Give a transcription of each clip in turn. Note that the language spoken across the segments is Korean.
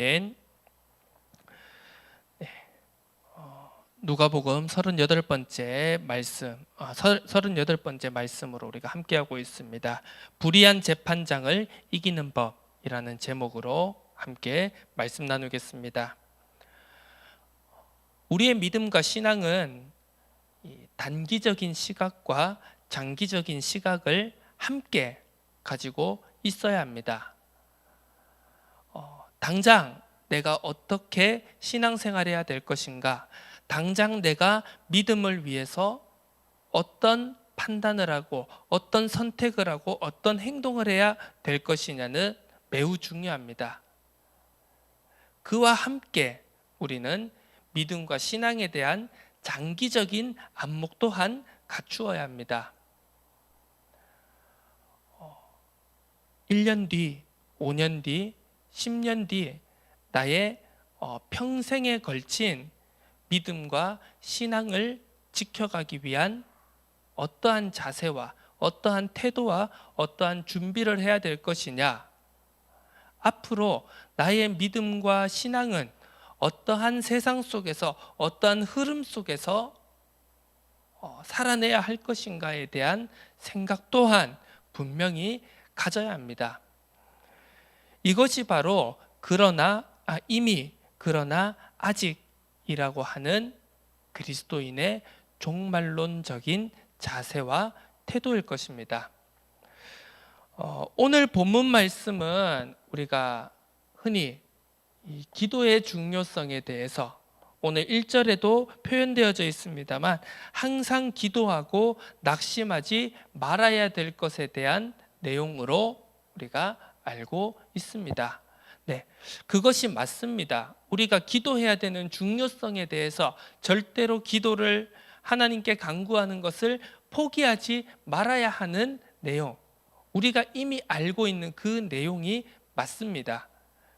네, 누가복음 38번째 말씀, 38번째 말씀으로 우리가 함께하고 있습니다. 불의한 재판장을 이기는 법이라는 제목으로 함께 말씀 나누겠습니다. 우리의 믿음과 신앙은 단기적인 시각과 장기적인 시각을 함께 가지고 있어야 합니다. 당장 내가 어떻게 신앙생활해야 될 것인가, 당장 내가 믿음을 위해서 어떤 판단을 하고 어떤 선택을 하고 어떤 행동을 해야 될 것이냐는 매우 중요합니다. 그와 함께 우리는 믿음과 신앙에 대한 장기적인 안목 또한 갖추어야 합니다. 1년 뒤, 5년 뒤, 10년 뒤 나의 평생에 걸친 믿음과 신앙을 지켜가기 위한 어떠한 자세와 어떠한 태도와 어떠한 준비를 해야 될 것이냐, 앞으로 나의 믿음과 신앙은 어떠한 세상 속에서 어떠한 흐름 속에서 살아내야 할 것인가에 대한 생각 또한 분명히 가져야 합니다. 이것이 바로 이미 그러나 아직이라고 하는 그리스도인의 종말론적인 자세와 태도일 것입니다. 오늘 본문 말씀은 우리가 흔히 이 기도의 중요성에 대해서 오늘 1절에도 표현되어져 있습니다만 항상 기도하고 낙심하지 말아야 될 것에 대한 내용으로 우리가 알고 있습니다. 네, 그것이 맞습니다. 우리가 기도해야 되는 중요성에 대해서 절대로 기도를 하나님께 간구하는 것을 포기하지 말아야 하는 내용, 우리가 이미 알고 있는 그 내용이 맞습니다.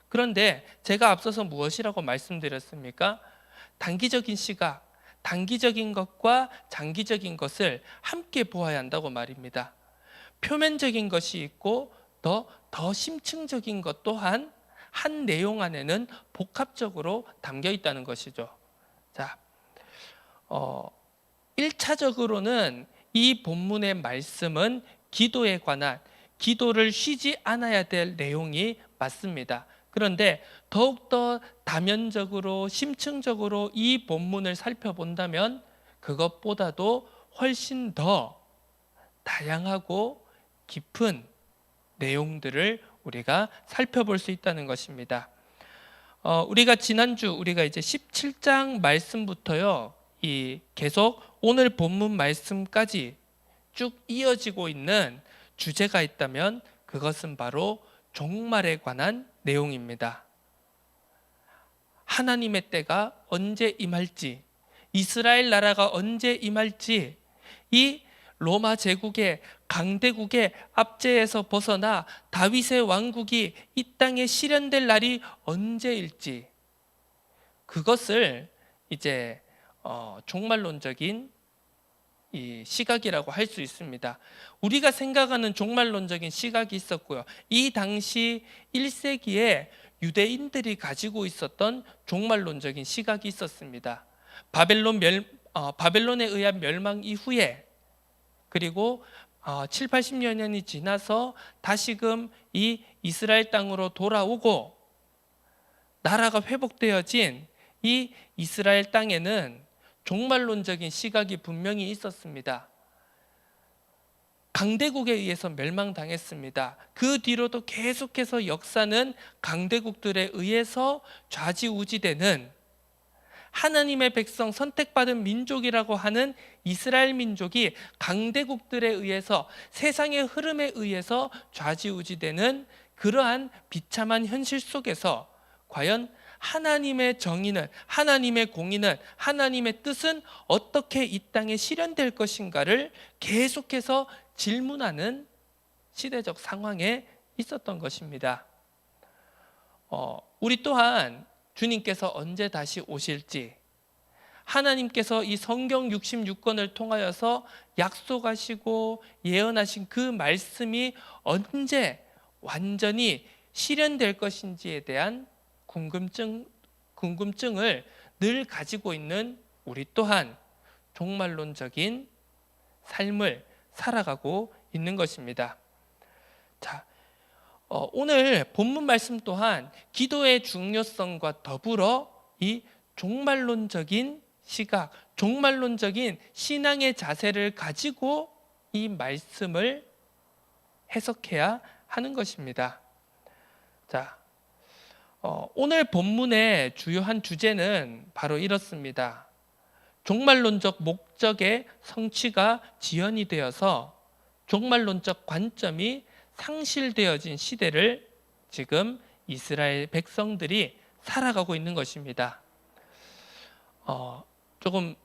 그런데 제가 앞서서 무엇이라고 말씀드렸습니까? 단기적인 시각, 단기적인 것과 장기적인 것을 함께 보아야 한다고 말입니다. 표면적인 것이 있고 더 심층적인 것 또한 한 내용 안에는 복합적으로 담겨 있다는 것이죠. 자, 1차적으로는 이 본문의 말씀은 기도에 관한, 기도를 쉬지 않아야 될 내용이 맞습니다. 그런데 더욱더 다면적으로 심층적으로 이 본문을 살펴본다면 그것보다도 훨씬 더 다양하고 깊은 내용들을 우리가 살펴볼 수 있다는 것입니다. 우리가 지난주 우리가 이제 17장 말씀부터요, 이 계속 오늘 본문 말씀까지 쭉 이어지고 있는 주제가 있다면 그것은 바로 종말에 관한 내용입니다. 하나님의 때가 언제 임할지, 이스라엘 나라가 언제 임할지, 이 로마 제국의 강대국의 압제에서 벗어나 다윗의 왕국이 이 땅에 실현될 날이 언제일지, 그것을 이제 종말론적인 이 시각이라고 할 수 있습니다. 우리가 생각하는 종말론적인 시각이 있었고요, 이 당시 1세기에 유대인들이 가지고 있었던 종말론적인 시각이 있었습니다. 바벨론에 의한 멸망 이후에, 그리고 7, 80여 년이 지나서 다시금 이 이스라엘 땅으로 돌아오고 나라가 회복되어진 이 이스라엘 땅에는 종말론적인 시각이 분명히 있었습니다. 강대국에 의해서 멸망당했습니다. 그 뒤로도 계속해서 역사는 강대국들에 의해서 좌지우지되는 하나님의 백성, 선택받은 민족이라고 하는 이스라엘 민족이 강대국들에 의해서, 세상의 흐름에 의해서 좌지우지되는 그러한 비참한 현실 속에서 과연 하나님의 정의는, 하나님의 공의는, 하나님의 뜻은 어떻게 이 땅에 실현될 것인가를 계속해서 질문하는 시대적 상황에 있었던 것입니다. 우리 또한 주님께서 언제 다시 오실지, 하나님께서 이 성경 66권을 통하여서 약속하시고 예언하신 그 말씀이 언제 완전히 실현될 것인지에 대한 궁금증을 늘 가지고 있는 우리 또한 종말론적인 삶을 살아가고 있는 것입니다. 자, 오늘 본문 말씀 또한 기도의 중요성과 더불어 이 종말론적인 시각, 종말론적인 신앙의 자세를 가지고 이 말씀을 해석해야 하는 것입니다. 자, 오늘 본문의 주요한 주제는 바로 이렇습니다. 종말론적 목적의 성취가 지연이 되어서 종말론적 관점이 상실되어진 시대를 지금 이스라엘 백성들이 살아가고 있는 것입니다. 조금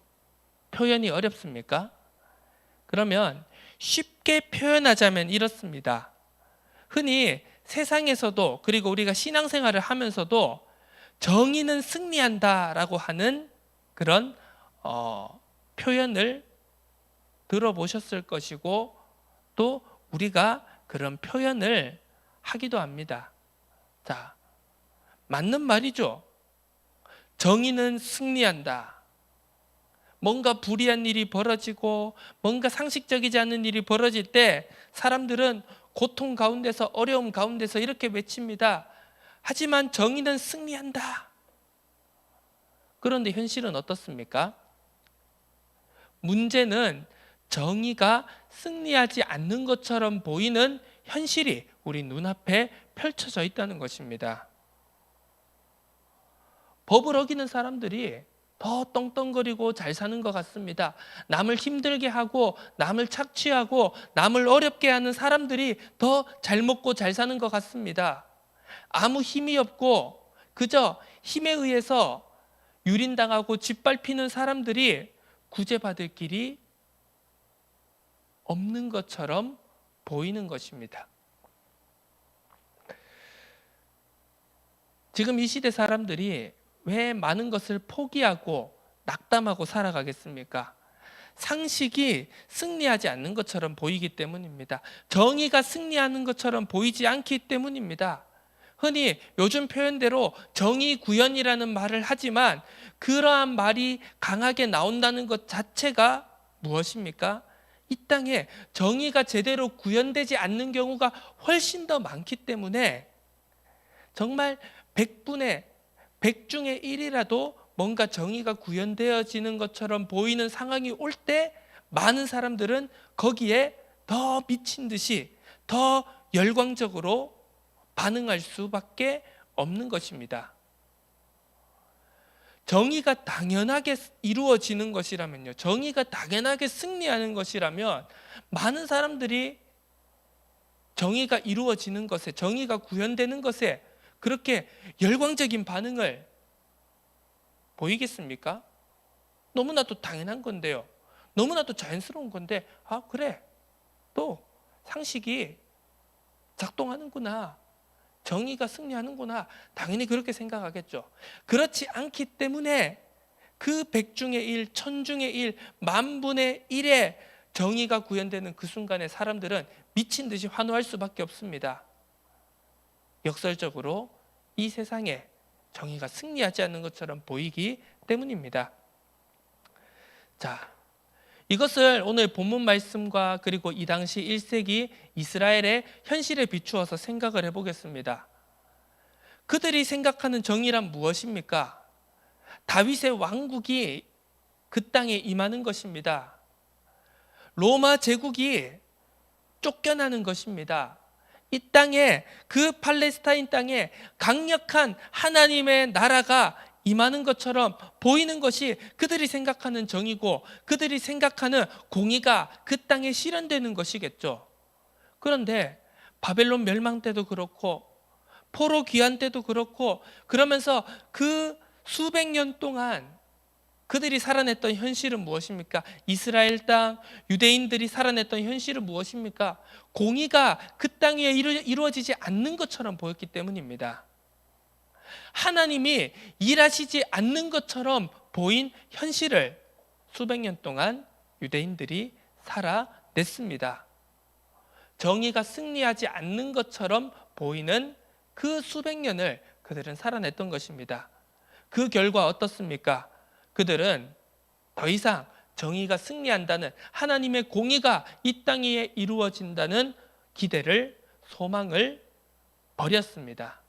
표현이 어렵습니까? 그러면 쉽게 표현하자면 이렇습니다. 흔히 세상에서도 그리고 우리가 신앙생활을 하면서도 정의는 승리한다라고 하는 그런 표현을 들어보셨을 것이고 또 우리가 그런 표현을 하기도 합니다. 자, 맞는 말이죠. 정의는 승리한다. 뭔가 불의한 일이 벌어지고 뭔가 상식적이지 않은 일이 벌어질 때 사람들은 고통 가운데서 어려움 가운데서 이렇게 외칩니다. 하지만 정의는 승리한다. 그런데 현실은 어떻습니까? 문제는 정의가 승리하지 않는 것처럼 보이는 현실이 우리 눈앞에 펼쳐져 있다는 것입니다. 법을 어기는 사람들이 더 떵떵거리고 잘 사는 것 같습니다. 남을 힘들게 하고 남을 착취하고 남을 어렵게 하는 사람들이 더 잘 먹고 잘 사는 것 같습니다. 아무 힘이 없고 그저 힘에 의해서 유린당하고 짓밟히는 사람들이 구제받을 길이 없는 것처럼 보이는 것입니다. 지금 이 시대 사람들이 왜 많은 것을 포기하고 낙담하고 살아가겠습니까? 상식이 승리하지 않는 것처럼 보이기 때문입니다. 정의가 승리하는 것처럼 보이지 않기 때문입니다. 흔히 요즘 표현대로 정의 구현이라는 말을 하지만 그러한 말이 강하게 나온다는 것 자체가 무엇입니까? 이 땅에 정의가 제대로 구현되지 않는 경우가 훨씬 더 많기 때문에 정말 100분의 100 중에 1이라도 뭔가 정의가 구현되어지는 것처럼 보이는 상황이 올 때 많은 사람들은 거기에 더 미친 듯이 더 열광적으로 반응할 수밖에 없는 것입니다. 정의가 당연하게 이루어지는 것이라면요, 정의가 당연하게 승리하는 것이라면 많은 사람들이 정의가 이루어지는 것에, 정의가 구현되는 것에 그렇게 열광적인 반응을 보이겠습니까? 너무나도 당연한 건데요. 너무나도 자연스러운 건데, 아, 그래. 또 상식이 작동하는구나. 정의가 승리하는구나. 당연히 그렇게 생각하겠죠. 그렇지 않기 때문에 그 100 중에 1, 1000 중에 1, 만분의 1에 정의가 구현되는 그 순간에 사람들은 미친 듯이 환호할 수밖에 없습니다. 역설적으로 이 세상에 정의가 승리하지 않는 것처럼 보이기 때문입니다. 자, 이것을 오늘 본문 말씀과 그리고 이 당시 1세기 이스라엘의 현실에 비추어서 생각을 해보겠습니다. 그들이 생각하는 정의란 무엇입니까? 다윗의 왕국이 그 땅에 임하는 것입니다. 로마 제국이 쫓겨나는 것입니다. 이 땅에, 그 팔레스타인 땅에 강력한 하나님의 나라가 임하는 것처럼 보이는 것이 그들이 생각하는 정의고 그들이 생각하는 공의가 그 땅에 실현되는 것이겠죠. 그런데 바벨론 멸망 때도 그렇고 포로 귀환 때도 그렇고 그러면서 그 수백 년 동안 그들이 살아냈던 현실은 무엇입니까? 이스라엘 땅, 유대인들이 살아냈던 현실은 무엇입니까? 공의가 그 땅 위에 이루어지지 않는 것처럼 보였기 때문입니다. 하나님이 일하시지 않는 것처럼 보인 현실을 수백 년 동안 유대인들이 살아냈습니다. 정의가 승리하지 않는 것처럼 보이는 그 수백 년을 그들은 살아냈던 것입니다. 그 결과 어떻습니까? 그들은 더 이상 정의가 승리한다는, 하나님의 공의가 이 땅 위에 이루어진다는 기대를, 소망을 버렸습니다.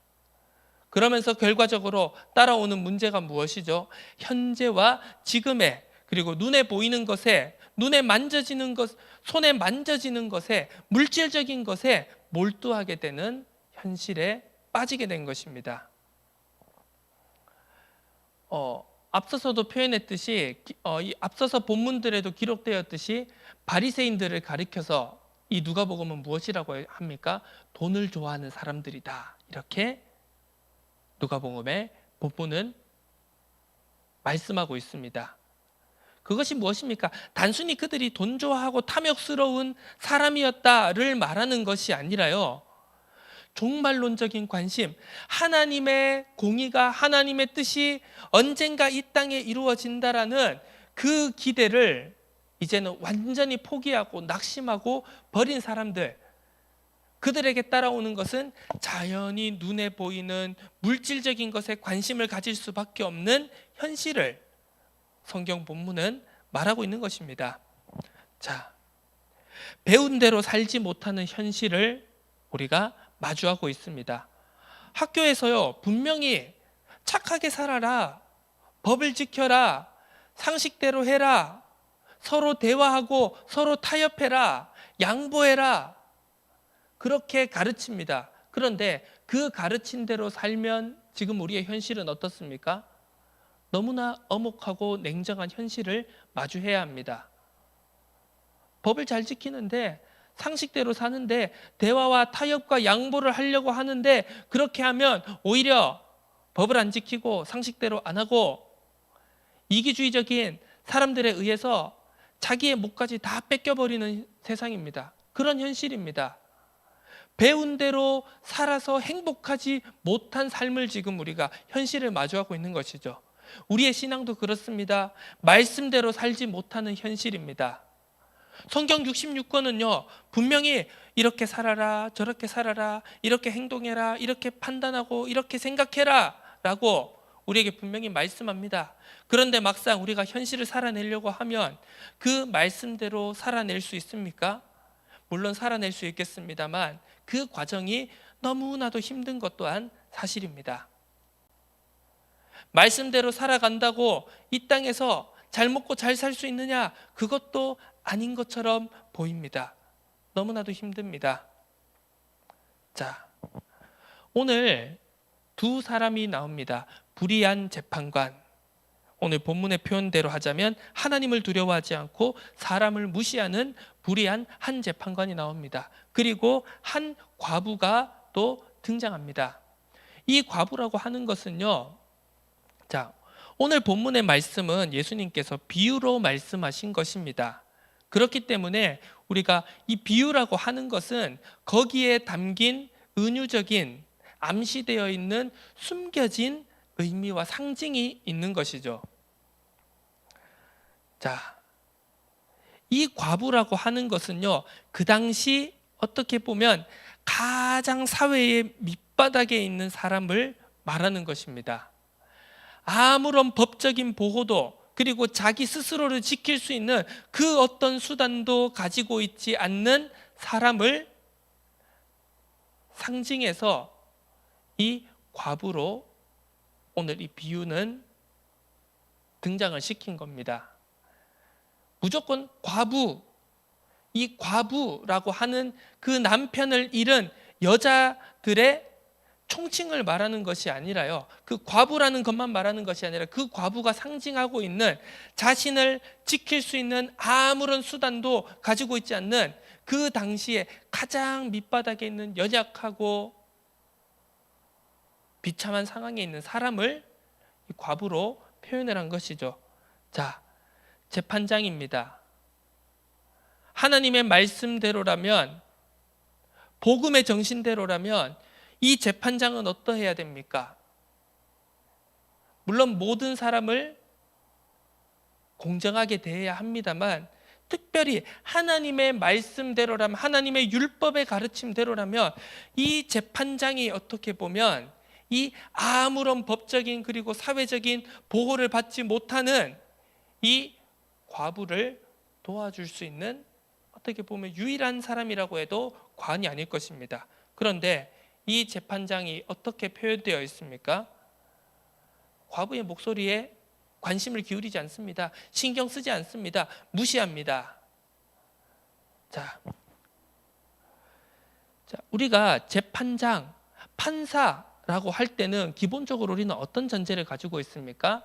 그러면서 결과적으로 따라오는 문제가 무엇이죠? 현재와 지금의, 그리고 눈에 보이는 것에, 눈에 만져지는 것, 손에 만져지는 것에, 물질적인 것에 몰두하게 되는 현실에 빠지게 된 것입니다. 앞서서도 표현했듯이, 앞서서 본문들에도 기록되었듯이 바리새인들을 가리켜서 이 누가복음은 무엇이라고 합니까? 돈을 좋아하는 사람들이다, 이렇게 누가복음의 본문은 말씀하고 있습니다. 그것이 무엇입니까? 단순히 그들이 돈 좋아하고 탐욕스러운 사람이었다를 말하는 것이 아니라요, 종말론적인 관심, 하나님의 공의가, 하나님의 뜻이 언젠가 이 땅에 이루어진다라는 그 기대를 이제는 완전히 포기하고 낙심하고 버린 사람들, 그들에게 따라오는 것은 자연히 눈에 보이는 물질적인 것에 관심을 가질 수밖에 없는 현실을 성경 본문은 말하고 있는 것입니다. 자, 배운 대로 살지 못하는 현실을 우리가 마주하고 있습니다. 학교에서요, 분명히 착하게 살아라, 법을 지켜라, 상식대로 해라, 서로 대화하고 서로 타협해라, 양보해라, 그렇게 가르칩니다. 그런데 그 가르친 대로 살면 지금 우리의 현실은 어떻습니까? 너무나 엄혹하고 냉정한 현실을 마주해야 합니다. 법을 잘 지키는데, 상식대로 사는데, 대화와 타협과 양보를 하려고 하는데, 그렇게 하면 오히려 법을 안 지키고 상식대로 안 하고 이기주의적인 사람들에 의해서 자기의 몫까지 다 뺏겨버리는 세상입니다. 그런 현실입니다. 배운 대로 살아서 행복하지 못한 삶을 지금 우리가 현실을 마주하고 있는 것이죠. 우리의 신앙도 그렇습니다. 말씀대로 살지 못하는 현실입니다. 성경 66권은요, 분명히 이렇게 살아라, 저렇게 살아라, 이렇게 행동해라, 이렇게 판단하고 이렇게 생각해라 라고 우리에게 분명히 말씀합니다. 그런데 막상 우리가 현실을 살아내려고 하면 그 말씀대로 살아낼 수 있습니까? 물론 살아낼 수 있겠습니다만 그 과정이 너무나도 힘든 것 또한 사실입니다. 말씀대로 살아간다고 이 땅에서 잘 먹고 잘 살 수 있느냐? 그것도 아닌 것처럼 보입니다. 너무나도 힘듭니다. 자, 오늘 두 사람이 나옵니다. 불의한 재판관. 오늘 본문의 표현대로 하자면 하나님을 두려워하지 않고 사람을 무시하는 불의한 한 재판관이 나옵니다. 그리고 한 과부가 또 등장합니다. 이 과부라고 하는 것은요, 자, 오늘 본문의 말씀은 예수님께서 비유로 말씀하신 것입니다. 그렇기 때문에 우리가 이 비유라고 하는 것은 거기에 담긴 은유적인, 암시되어 있는 숨겨진 의미와 상징이 있는 것이죠. 자, 이 과부라고 하는 것은요, 그 당시 어떻게 보면 가장 사회의 밑바닥에 있는 사람을 말하는 것입니다. 아무런 법적인 보호도, 그리고 자기 스스로를 지킬 수 있는 그 어떤 수단도 가지고 있지 않는 사람을 상징해서 이 과부로 오늘 이 비유는 등장을 시킨 겁니다. 무조건 과부, 이 과부라고 하는 그 남편을 잃은 여자들의 총칭을 말하는 것이 아니라요, 그 과부라는 것만 말하는 것이 아니라 그 과부가 상징하고 있는 자신을 지킬 수 있는 아무런 수단도 가지고 있지 않는 그 당시에 가장 밑바닥에 있는 연약하고 비참한 상황에 있는 사람을 과부로 표현을 한 것이죠. 자, 재판장입니다. 하나님의 말씀대로라면, 복음의 정신대로라면 이 재판장은 어떠해야 됩니까? 물론 모든 사람을 공정하게 대해야 합니다만, 특별히 하나님의 말씀대로라면, 하나님의 율법의 가르침대로라면 이 재판장이 어떻게 보면 이 아무런 법적인 그리고 사회적인 보호를 받지 못하는 이 과부를 도와줄 수 있는 어떻게 보면 유일한 사람이라고 해도 과언이 아닐 것입니다. 그런데 이 재판장이 어떻게 표현되어 있습니까? 과부의 목소리에 관심을 기울이지 않습니다. 신경 쓰지 않습니다. 무시합니다. 자, 우리가 재판장, 판사라고 할 때는 기본적으로 우리는 어떤 전제를 가지고 있습니까?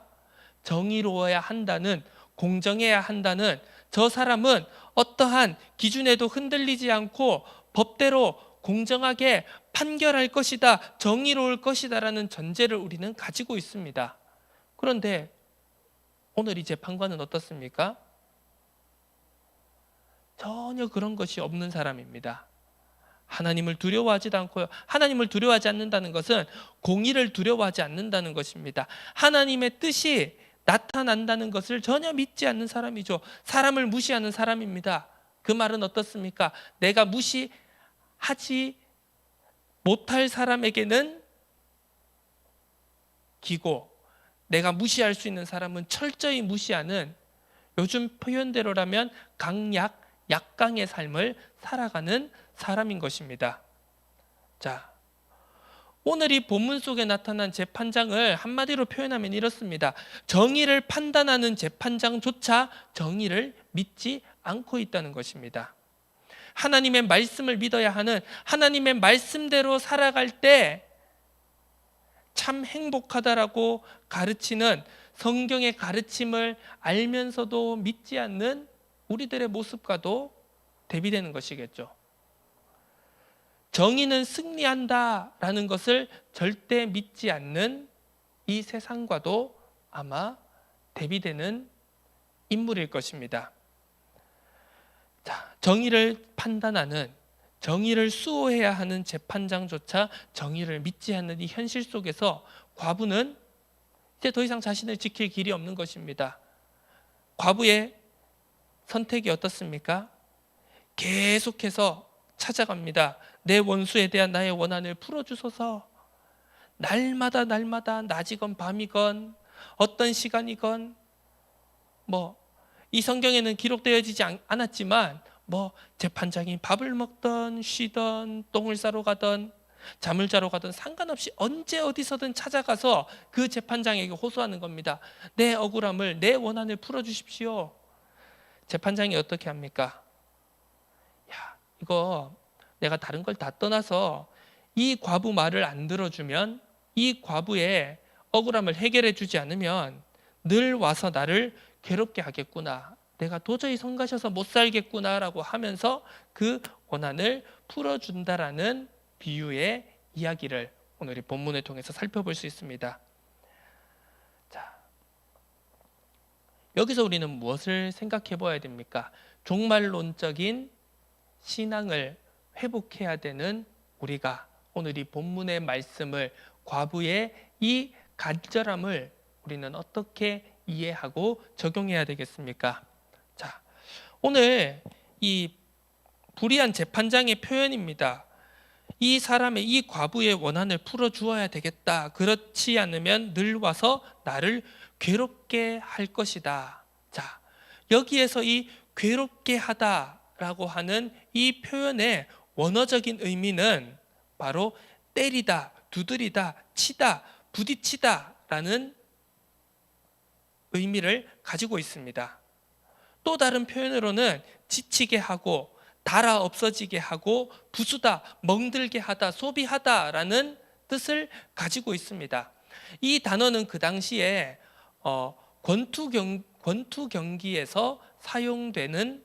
정의로워야 한다는, 공정해야 한다는, 저 사람은 어떠한 기준에도 흔들리지 않고 법대로 공정하게 판결할 것이다, 정의로울 것이다라는 전제를 우리는 가지고 있습니다. 그런데 오늘 이 재판관은 어떻습니까? 전혀 그런 것이 없는 사람입니다. 하나님을 두려워하지도 않고요. 하나님을 두려워하지 않는다는 것은 공의를 두려워하지 않는다는 것입니다. 하나님의 뜻이 나타난다는 것을 전혀 믿지 않는 사람이죠. 사람을 무시하는 사람입니다. 그 말은 어떻습니까? 내가 무시하지 못할 사람에게는 기고, 내가 무시할 수 있는 사람은 철저히 무시하는, 요즘 표현대로라면 강약, 약강의 삶을 살아가는 사람인 것입니다. 자, 오늘 이 본문 속에 나타난 재판장을 한마디로 표현하면 이렇습니다. 정의를 판단하는 재판장조차 정의를 믿지 않고 있다는 것입니다. 하나님의 말씀을 믿어야 하는, 하나님의 말씀대로 살아갈 때 참 행복하다라고 가르치는 성경의 가르침을 알면서도 믿지 않는 우리들의 모습과도 대비되는 것이겠죠. 정의는 승리한다라는 것을 절대 믿지 않는 이 세상과도 아마 대비되는 인물일 것입니다. 자, 정의를 판단하는, 정의를 수호해야 하는 재판장조차 정의를 믿지 않는 이 현실 속에서 과부는 이제 더 이상 자신을 지킬 길이 없는 것입니다. 과부의 선택이 어떻습니까? 계속해서 찾아갑니다. 내 원수에 대한 나의 원한을 풀어주소서. 날마다 낮이건 밤이건 어떤 시간이건 이 성경에는 기록되어지지 않았지만 재판장이 밥을 먹던 쉬던 똥을 싸러 가던 잠을 자러 가던 상관없이 언제 어디서든 찾아가서 그 재판장에게 호소하는 겁니다. 내 억울함을, 내 원한을 풀어주십시오. 재판장이 어떻게 합니까? 야, 이거 내가 다른 걸 다 떠나서 이 과부 말을 안 들어주면, 이 과부의 억울함을 해결해 주지 않으면 늘 와서 나를 괴롭게 하겠구나, 내가 도저히 성 가셔서 못 살겠구나라고 하면서 그 원한을 풀어준다라는 비유의 이야기를 오늘 이 본문을 통해서 살펴볼 수 있습니다. 자, 여기서 우리는 무엇을 생각해 봐야 됩니까? 종말론적인 신앙을 회복해야 되는 우리가 오늘 이 본문의 말씀을, 과부의 이 간절함을 우리는 어떻게 이해하고 적용해야 되겠습니까? 자, 오늘 이 불의한 재판장의 표현입니다. 이 사람의, 이 과부의 원한을 풀어주어야 되겠다. 그렇지 않으면 늘 와서 나를 괴롭게 할 것이다. 자, 여기에서 이 괴롭게 하다라고 하는 이 표현의 원어적인 의미는 바로 때리다, 두드리다, 치다, 부딪히다라는 의미를 가지고 있습니다. 또 다른 표현으로는 지치게 하고, 달아 없어지게 하고, 부수다, 멍들게 하다, 소비하다라는 뜻을 가지고 있습니다. 이 단어는 그 당시에 권투 경기에서 사용되는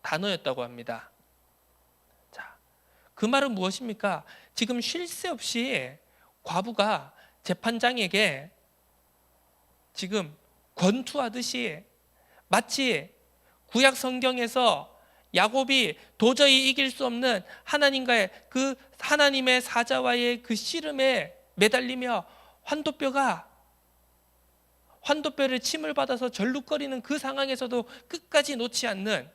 단어였다고 합니다. 자, 그 말은 무엇입니까? 지금 쉴 새 없이 과부가 재판장에게 지금 권투하듯이, 마치 구약 성경에서 야곱이 도저히 이길 수 없는 하나님과의 그 하나님의 사자와의 그 씨름에 매달리며 환도뼈를 침을 받아서 절룩거리는 그 상황에서도 끝까지 놓지 않는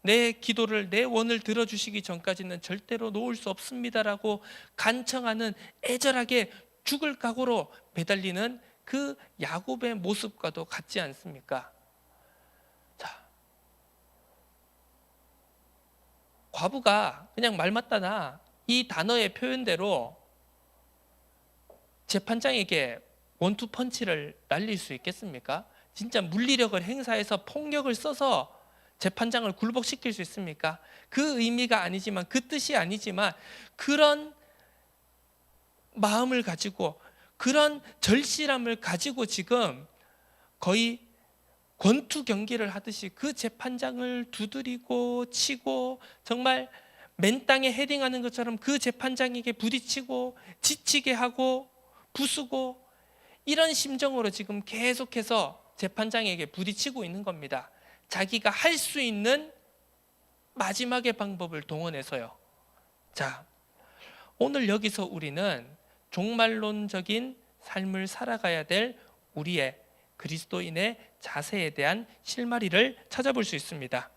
내 기도를, 내 원을 들어주시기 전까지는 절대로 놓을 수 없습니다라고 간청하는, 애절하게 죽을 각오로 매달리는 그 야곱의 모습과도 같지 않습니까? 자, 과부가 그냥 말 맞다나 이 단어의 표현대로 재판장에게 원투 펀치를 날릴 수 있겠습니까? 진짜 물리력을 행사해서 폭력을 써서 재판장을 굴복시킬 수 있습니까? 그 의미가 아니지만, 그 뜻이 아니지만, 그런 마음을 가지고, 그런 절실함을 가지고 지금 거의 권투 경기를 하듯이 그 재판장을 두드리고 치고, 정말 맨 땅에 헤딩하는 것처럼 그 재판장에게 부딪히고 지치게 하고 부수고, 이런 심정으로 지금 계속해서 재판장에게 부딪히고 있는 겁니다. 자기가 할 수 있는 마지막의 방법을 동원해서요. 자, 오늘 여기서 우리는 종말론적인 삶을 살아가야 될 우리의 그리스도인의 자세에 대한 실마리를 찾아볼 수 있습니다.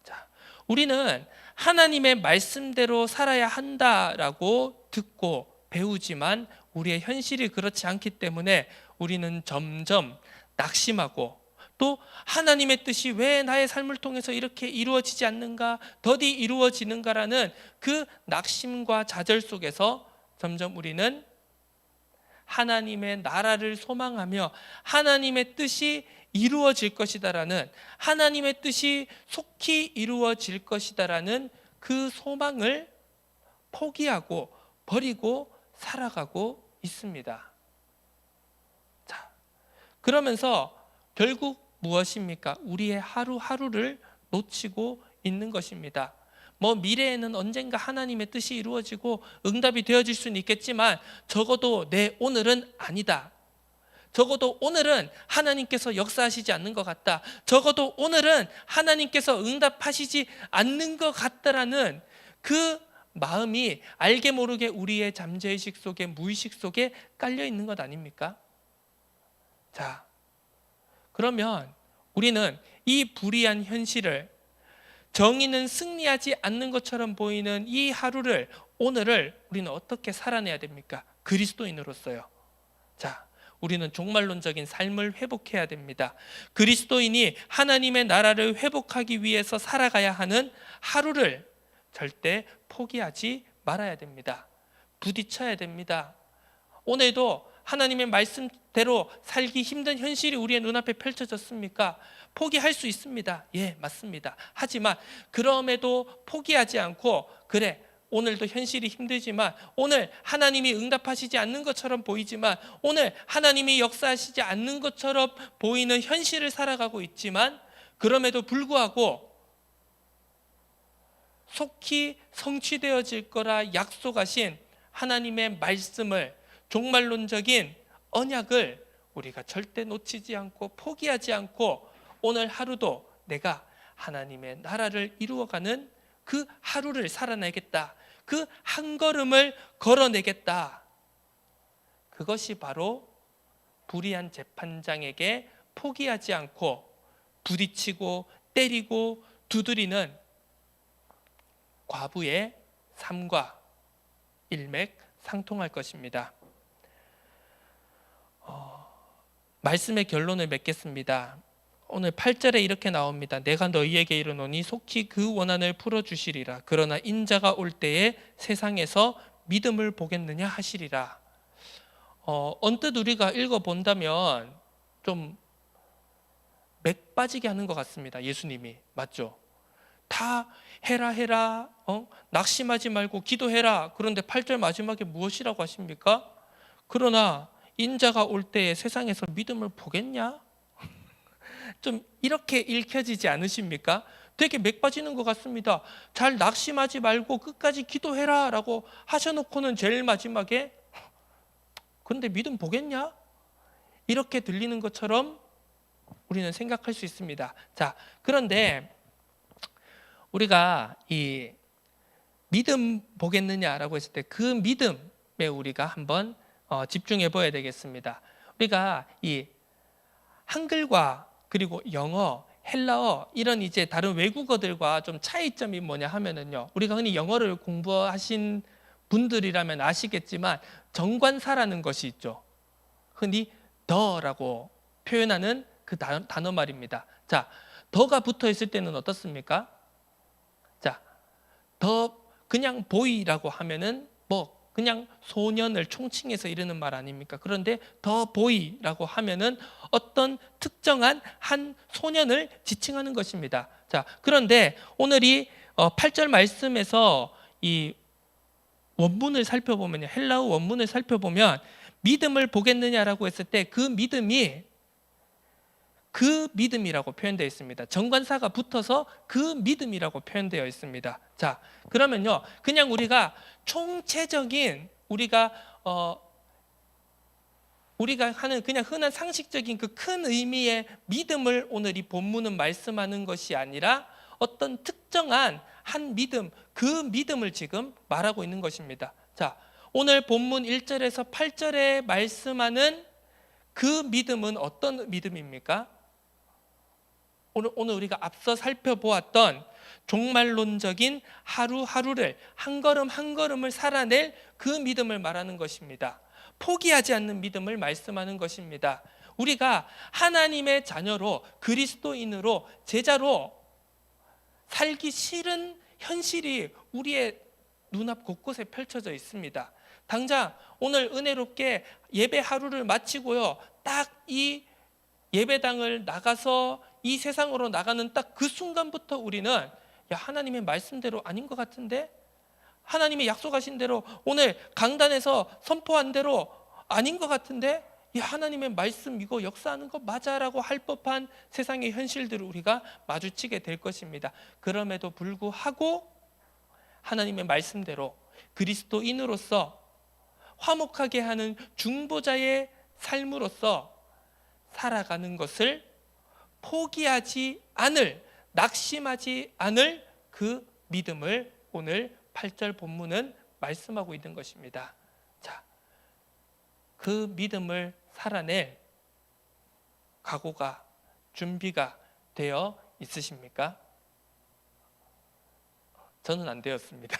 자, 우리는 하나님의 말씀대로 살아야 한다라고 듣고 배우지만 우리의 현실이 그렇지 않기 때문에 우리는 점점 낙심하고, 또 하나님의 뜻이 왜 나의 삶을 통해서 이렇게 이루어지지 않는가, 더디 이루어지는가라는 그 낙심과 좌절 속에서 점점 우리는 하나님의 나라를 소망하며 하나님의 뜻이 이루어질 것이다라는, 하나님의 뜻이 속히 이루어질 것이다라는 그 소망을 포기하고 버리고 살아가고 있습니다. 자, 그러면서 결국 무엇입니까? 우리의 하루하루를 놓치고 있는 것입니다. 미래에는 언젠가 하나님의 뜻이 이루어지고 응답이 되어질 수는 있겠지만, 적어도 내 오늘은 아니다. 적어도 오늘은 하나님께서 역사하시지 않는 것 같다. 적어도 오늘은 하나님께서 응답하시지 않는 것 같다라는 그 마음이 알게 모르게 우리의 잠재의식 속에, 무의식 속에 깔려 있는 것 아닙니까? 자, 그러면 우리는 이 불의한 현실을, 정의는 승리하지 않는 것처럼 보이는 이 하루를, 오늘을 우리는 어떻게 살아내야 됩니까? 그리스도인으로서요. 자, 우리는 종말론적인 삶을 회복해야 됩니다. 그리스도인이 하나님의 나라를 회복하기 위해서 살아가야 하는 하루를 절대 포기하지 말아야 됩니다. 부딪혀야 됩니다. 오늘도 하나님의 말씀대로 살기 힘든 현실이 우리의 눈앞에 펼쳐졌습니까? 포기할 수 있습니다. 예, 맞습니다. 하지만 그럼에도 포기하지 않고, 그래, 오늘도 현실이 힘들지만, 오늘 하나님이 응답하시지 않는 것처럼 보이지만, 오늘 하나님이 역사하시지 않는 것처럼 보이는 현실을 살아가고 있지만, 그럼에도 불구하고 속히 성취되어질 거라 약속하신 하나님의 말씀을, 종말론적인 언약을 우리가 절대 놓치지 않고 포기하지 않고, 오늘 하루도 내가 하나님의 나라를 이루어가는 그 하루를 살아내겠다. 그 한 걸음을 걸어내겠다. 그것이 바로 불의한 재판장에게 포기하지 않고 부딪히고 때리고 두드리는 과부의 삶과 일맥상통할 것입니다. 말씀의 결론을 맺겠습니다. 오늘 8절에 이렇게 나옵니다. 내가 너희에게 이르노니 속히 그 원한을 풀어주시리라. 그러나 인자가 올 때에 세상에서 믿음을 보겠느냐 하시리라. 언뜻 우리가 읽어본다면 좀 맥 빠지게 하는 것 같습니다. 예수님이. 맞죠? 다 해라, 낙심하지 말고 기도해라. 그런데 8절 마지막에 무엇이라고 하십니까? 그러나 인자가 올 때에 세상에서 믿음을 보겠냐? 좀 이렇게 읽혀지지 않으십니까? 되게 맥 빠지는 것 같습니다. 잘 낙심하지 말고 끝까지 기도해라 라고 하셔놓고는 제일 마지막에 근데 믿음 보겠냐? 이렇게 들리는 것처럼 우리는 생각할 수 있습니다. 자, 그런데 우리가 이 믿음 보겠느냐라고 했을 때 그 믿음에 우리가 한번 집중해 봐야 되겠습니다. 우리가 이 한글과 그리고 영어, 헬라어 이런 이제 다른 외국어들과 좀 차이점이 뭐냐 하면은요. 우리가 흔히 영어를 공부하신 분들이라면 아시겠지만 정관사라는 것이 있죠. 흔히 더라고 표현하는 그 단어 말입니다. 자, 더가 붙어 있을 때는 어떻습니까? 자, 더 그냥 보이라고 하면은 뭐 그냥 소년을 총칭해서 이르는 말 아닙니까? 그런데 더 보이라고 하면은 어떤 특정한 한 소년을 지칭하는 것입니다. 자, 그런데 오늘 이 8절 말씀에서 이 원문을 살펴보면요. 헬라어 원문을 살펴보면 믿음을 보겠느냐라고 했을 때 그 믿음이라고 표현되어 있습니다. 정관사가 붙어서 그 믿음이라고 표현되어 있습니다. 자, 그러면요, 그냥 우리가 총체적인 우리가 하는 그냥 흔한 상식적인 그 큰 의미의 믿음을 오늘 이 본문은 말씀하는 것이 아니라 어떤 특정한 한 믿음, 그 믿음을 지금 말하고 있는 것입니다. 자, 오늘 본문 1절에서 8절에 말씀하는 그 믿음은 어떤 믿음입니까? 오늘 우리가 앞서 살펴보았던 종말론적인 하루하루를 한 걸음 한 걸음을 살아낼 그 믿음을 말하는 것입니다. 포기하지 않는 믿음을 말씀하는 것입니다. 우리가 하나님의 자녀로 그리스도인으로 제자로 살기 싫은 현실이 우리의 눈앞 곳곳에 펼쳐져 있습니다. 당장 오늘 은혜롭게 예배 하루를 마치고요, 딱 이 예배당을 나가서 이 세상으로 나가는 딱 그 순간부터 우리는 야, 하나님의 말씀대로 아닌 것 같은데, 하나님이 약속하신 대로 오늘 강단에서 선포한 대로 아닌 것 같은데, 야, 하나님의 말씀 이거 역사하는 거 맞아라고 할 법한 세상의 현실들을 우리가 마주치게 될 것입니다. 그럼에도 불구하고 하나님의 말씀대로 그리스도인으로서 화목하게 하는 중보자의 삶으로서 살아가는 것을 포기하지 않을, 낙심하지 않을 그 믿음을 오늘 8절 본문은 말씀하고 있는 것입니다. 자, 그 믿음을 살아낼 각오가, 준비가 되어 있으십니까? 저는 안 되었습니다.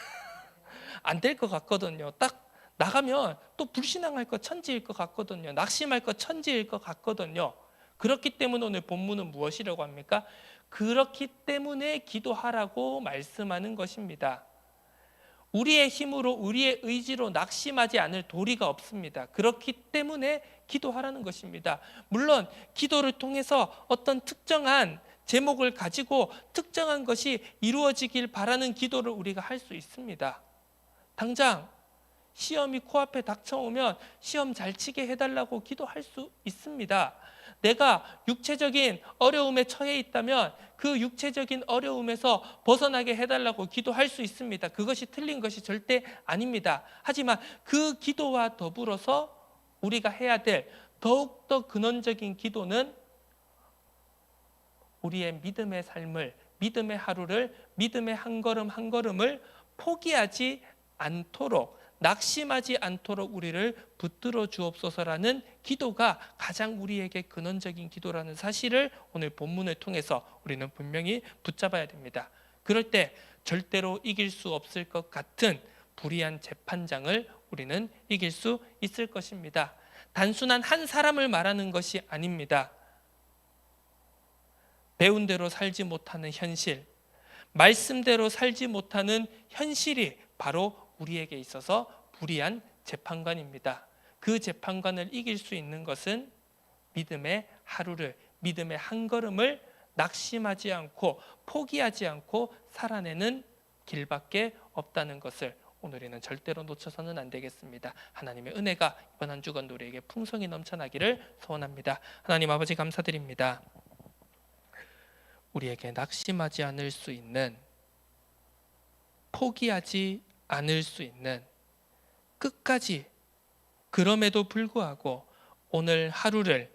안 될 것 같거든요. 딱 나가면 또 불신앙할 것 천지일 것 같거든요. 낙심할 것 천지일 것 같거든요. 그렇기 때문에 오늘 본문은 무엇이라고 합니까? 그렇기 때문에 기도하라고 말씀하는 것입니다. 우리의 힘으로, 우리의 의지로 낙심하지 않을 도리가 없습니다. 그렇기 때문에 기도하라는 것입니다. 물론 기도를 통해서 어떤 특정한 제목을 가지고 특정한 것이 이루어지길 바라는 기도를 우리가 할 수 있습니다. 당장 시험이 코앞에 닥쳐오면 시험 잘 치게 해달라고 기도할 수 있습니다. 내가 육체적인 어려움에 처해 있다면 그 육체적인 어려움에서 벗어나게 해달라고 기도할 수 있습니다. 그것이 틀린 것이 절대 아닙니다. 하지만 그 기도와 더불어서 우리가 해야 될 더욱더 근원적인 기도는 우리의 믿음의 삶을, 믿음의 하루를, 믿음의 한 걸음 한 걸음을 포기하지 않도록, 낙심하지 않도록 우리를 붙들어 주옵소서라는 기도가 가장 우리에게 근원적인 기도라는 사실을 오늘 본문을 통해서 우리는 분명히 붙잡아야 됩니다. 그럴 때 절대로 이길 수 없을 것 같은 불의한 재판장을 우리는 이길 수 있을 것입니다. 단순한 한 사람을 말하는 것이 아닙니다. 배운 대로 살지 못하는 현실, 말씀대로 살지 못하는 현실이 바로 우리에게 있어서 불의한 재판관입니다. 그 재판관을 이길 수 있는 것은 믿음의 하루를, 믿음의 한 걸음을 낙심하지 않고 포기하지 않고 살아내는 길밖에 없다는 것을 오늘에는 절대로 놓쳐서는 안 되겠습니다. 하나님의 은혜가 이번 한 주간 우리에게 풍성히 넘쳐나기를 소원합니다. 하나님 아버지 감사드립니다. 우리에게 낙심하지 않을 수 있는, 포기하지 않을 수 있는, 끝까지 그럼에도 불구하고 오늘 하루를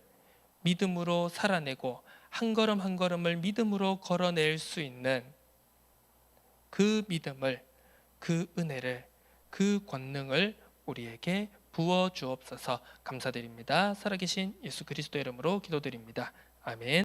믿음으로 살아내고 한 걸음 한 걸음을 믿음으로 걸어낼 수 있는 그 믿음을, 그 은혜를, 그 권능을 우리에게 부어 주옵소서. 감사드립니다. 살아계신 예수 그리스도 이름으로 기도드립니다. 아멘.